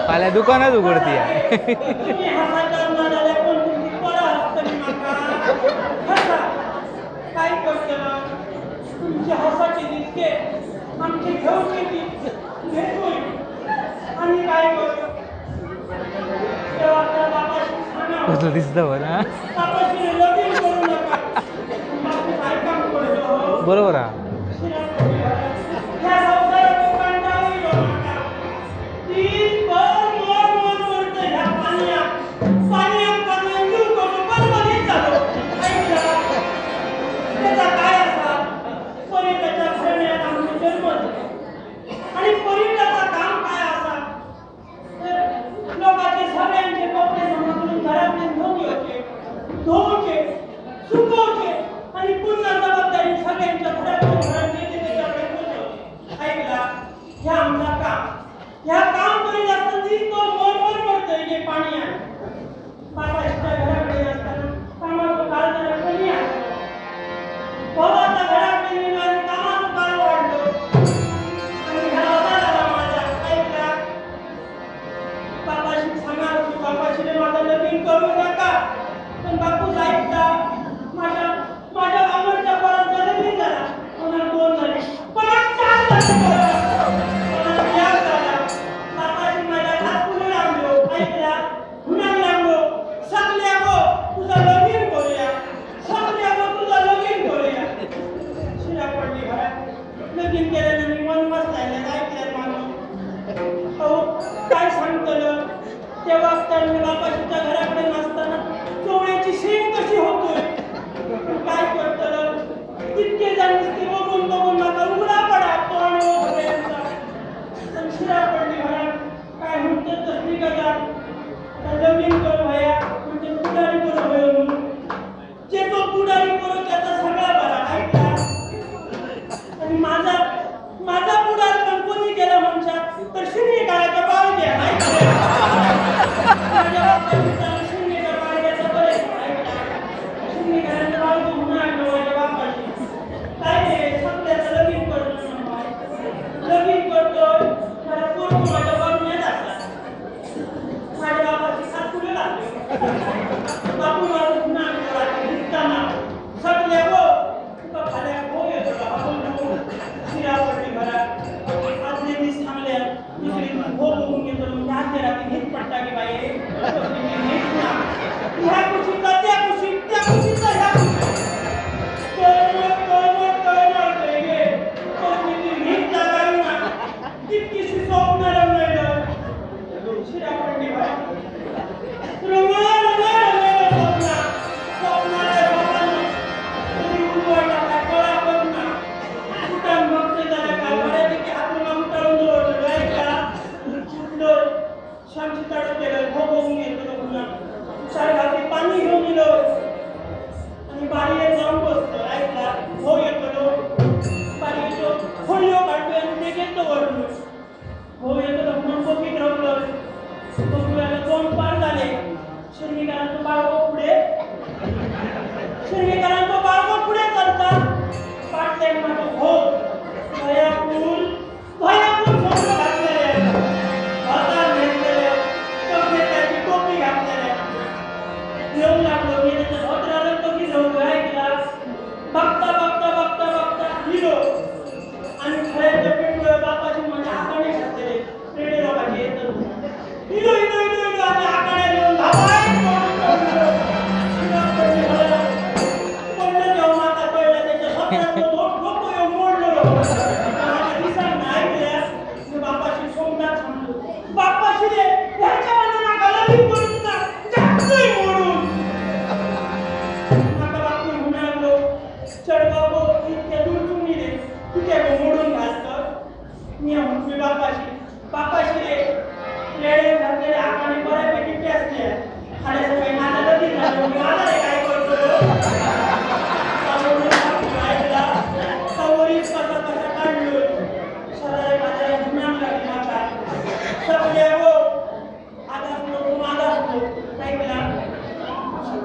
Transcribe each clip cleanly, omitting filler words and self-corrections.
मला दुकानात उघडती आहे. कसं दिसतं बरं. बरोबर आहे.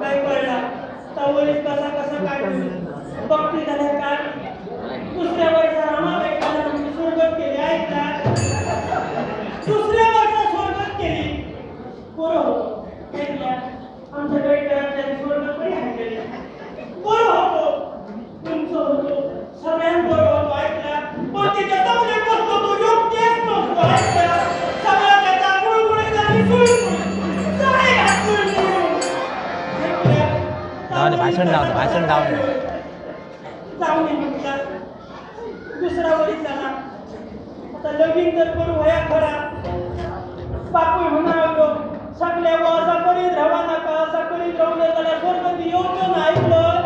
काय कळला तवरीत कसा कसा काढून बघती झाल्या काय भाषण लावलं भाषण लावलं जाऊन म्हटलं दुसरा वरी झाला आता लगीन तर करू वया खरा बापू म्हणालो सगळ्या असा करीत राहा नका असा करीत राहू नये त्याला स्वर्ग येऊच ना ऐकलं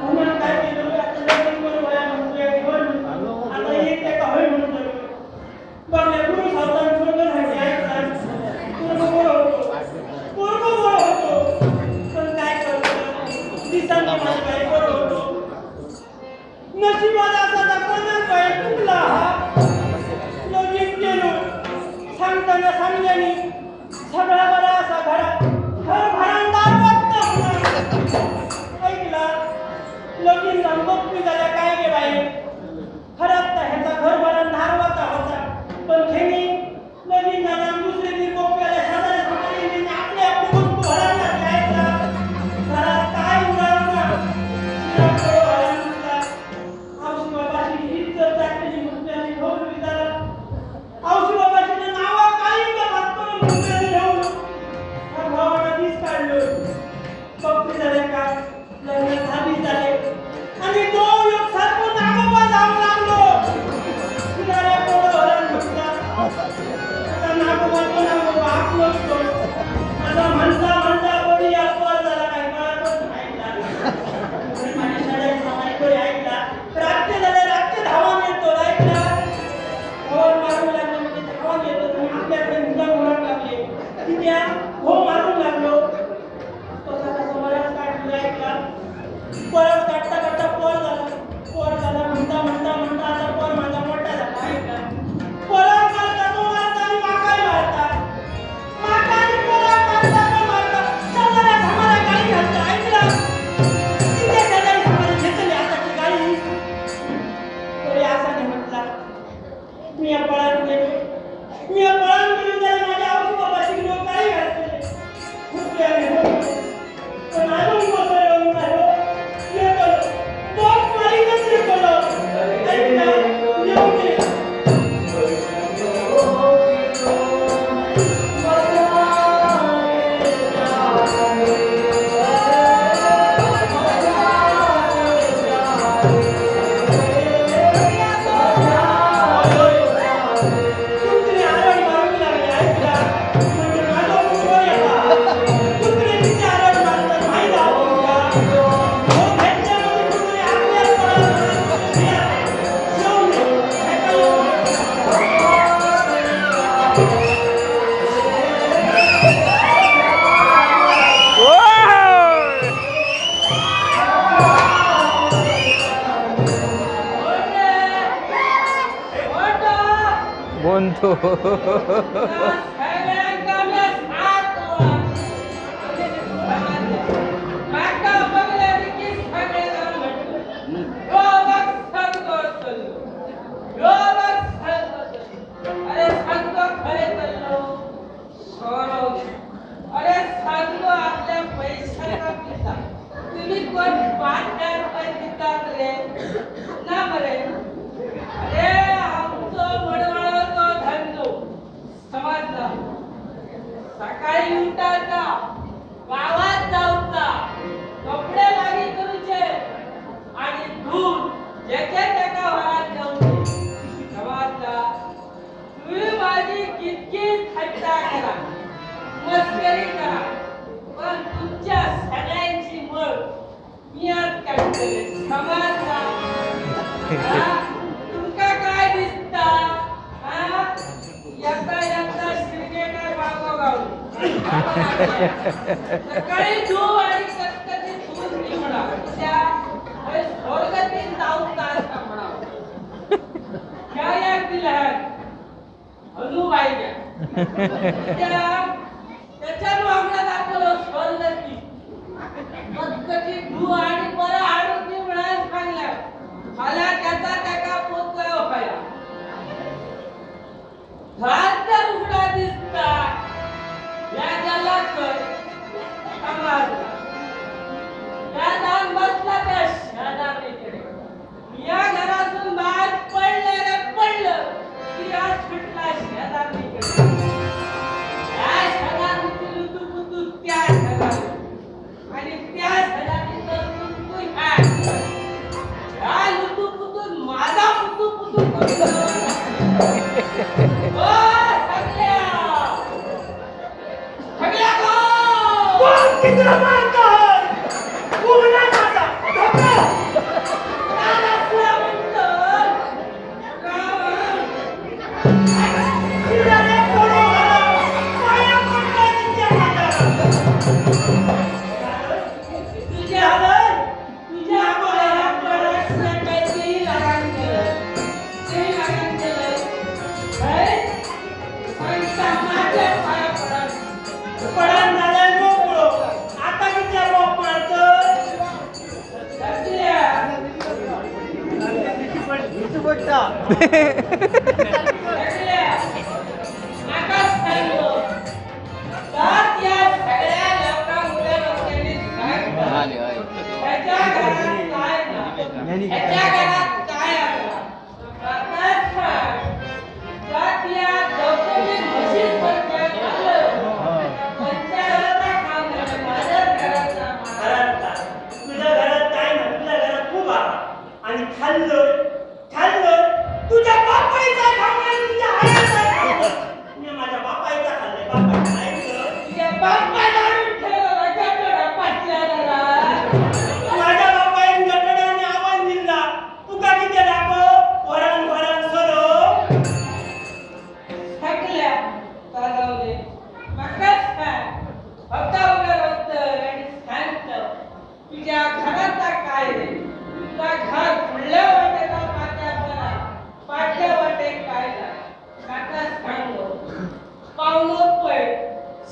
म्हणून काय केलं आता लगीन करू वया म्हणतोय आता एक एका होय म्हणतोय बघल्या गुरु सावधान स्वर्ग झाली ऐकतात पूर्ण गोळ होतो पण काय करतो दिसांनी माझी काय बरं होतो नशिबात असा दाखवणार पाय तुटला लगीन केलो सांगताना सांगल्याने सगळा बरा असा घरात घर भरांदार वाटतं ऐकला लगीन जाऊन बघती झाल्या काय गे बाई खराब तर ह्याचा घर भरांदार वाटा होता पण खेणी लगीन झाला दुसरे दिन बघायला शेजाऱ्या समाजाने आपल्या आपली वस्तू हरवल्या ऐकला घरात काय उडावला परत काढता काढता पोर झाला म्हणता आता पोर माझा मोठा झाला परत मारता तो मारता आणि माका आणि मारता तो मारता शेजाऱ्या समाला गाडी घालता ऐकला तिथे शेजारी समाला घेतली आताची गाडी तरी असा नाही म्हटला मी पळून गेलो त्याला माझ्या आऊशी बाबाशी घेऊन गाडी घालते खूप पण अजून बसलो नाही बोलतो सकाळी उठायचा गावात जाऊचा कपडे लागी करूचे आणि दूध ज्याच्या त्याच्या घरात जाऊचे समाजला तुम्ही माझी कितकी थट्टा करा मस्करी करा पण तुमच्या सगळ्यांची मळ मी आज काढते समाजला तुमका काय दिसता याचा शिरगे काय मागो गावली सकाळी दूध आणि कटकटी दूध निवडा त्या स्वर्गातील जाऊन काय म्हणा क्या याक दिला अनुबाई त्याच्या मागणं दाखवलं स्वर्गाची कटकटी दूध आणि बरं हाडून निवडायला सांगल्या मला त्याचा त्याका पोचला व्हायला तर उघडा दिसता या जलाकर समाजला या जाऊन बसला त्या शेजारीकडे या घरातून बाहेर पडलं की आज सुटला शेजारीकडे या आणि खाल्लं खाल्लं तुझ्या बापाईचा खाल्लं तुझ्या आईचा खाल्लं मी माझ्या बापाईचा खाल्लं बापाईचा खाल्लं तुझ्या बापाला माझ्या बापाईन गटडाने आवाज दिला तुका किती दाखव वरण वरण सरो थकल्या चालवले मकाच काय हप्ता वगैरे होतं आणि सांगतं तुझ्या घराचा काय रे तुझा घर फुडल्या वाटेला पाट्या वाटे काय काका सांगलो पावलो पै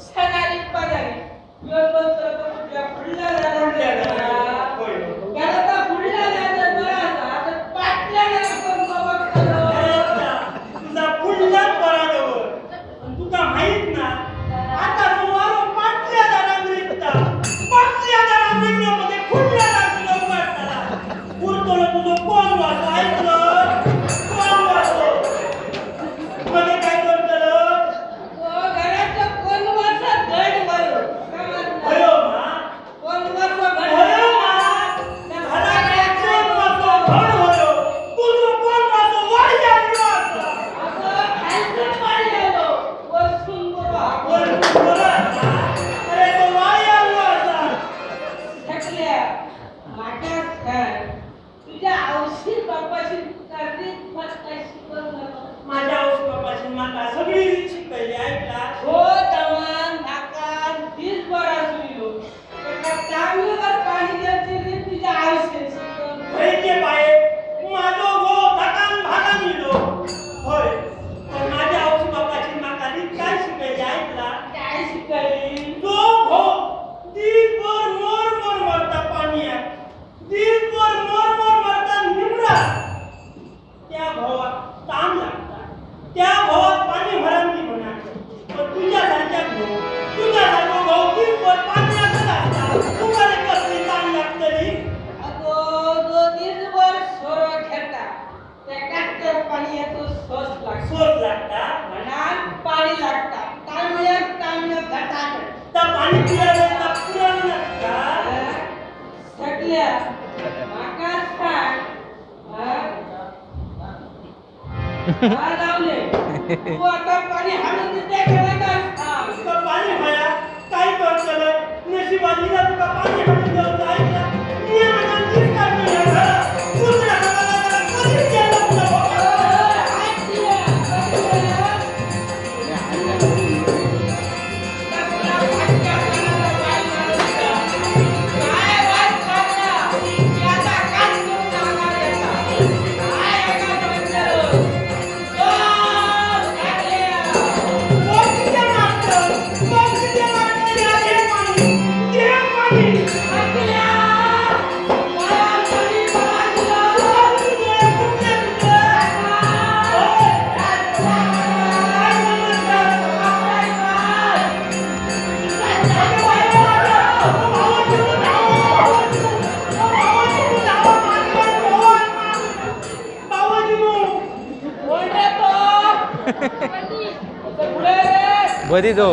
सणारी पगारी योगोत्र तर तुझ्या फुडल्या घराचा फुडल्या जायचं बरं असा आता पाटल्या कोण तुझा पुढलाच बराबर पण तुका माहित ना आता तुम्हाला पाटल्या दारात निघता पाटल्या दारात निघण्यामध्ये पुढल्या दारात उभारताना उरतोला तुझं कोण वाचो ऐकलं कोण वाचो मध्ये काय करतलं घराचं कोण वाचा धड वयो भयो मा कोण वाचा भयो मा घरात कोण वाचो धड भयो तुझं कोण वाचो वाया वाचो असं खायचं पाडलेलो वसून बोल बोला अरे तो वाया वाचा थकल्या माझ्या काय तुझ्या औषध बापाशी करणे फक्त शिकवलं नको माझ्या औषधापासून माता सगळी रीत शिकवली ऐकला हो तमान नाकान तीच बरा सुईलो एका तांब्यावर पाणी द्यायची रीत तुझ्या औषध शिकवलं खैचे पाये माझो गो धकान भागान मिलो होय पण माझ्या औषधापासून माता रीत काय शिकवली ऐकला काय शिकवली तो भो दिनभर मोर मोर मरता पाण्यात दिनभर मोर मोर मरता निमरा त्या भावात ताण लागता त्या भावात पाणी भरांती म्हणा पण तुझ्यासारख्या तुझ्यासारखं भाऊ दिनभर पाण्यातच असता तुम्हाला कसली ताण लागतली अगो जो दिवसभर सोरो खेळता त्या काट्यात पाणी येतो सोस लागतो सोच लागता मनात पाणी लागतात तांब्या घटाट त्या पाणी पिल्यानंतर पुरण लागता सगळ्या माका सांग हा लावले तू आता पाणी हाणून देते घरात तुका पाणी भया काय करतलं नशिबाला तुका पाणी हाणून द्यायचं ऐकला नियमानं तीच काढून या घरात दुसऱ्या घराला कधीच गेलं तुला बधी तो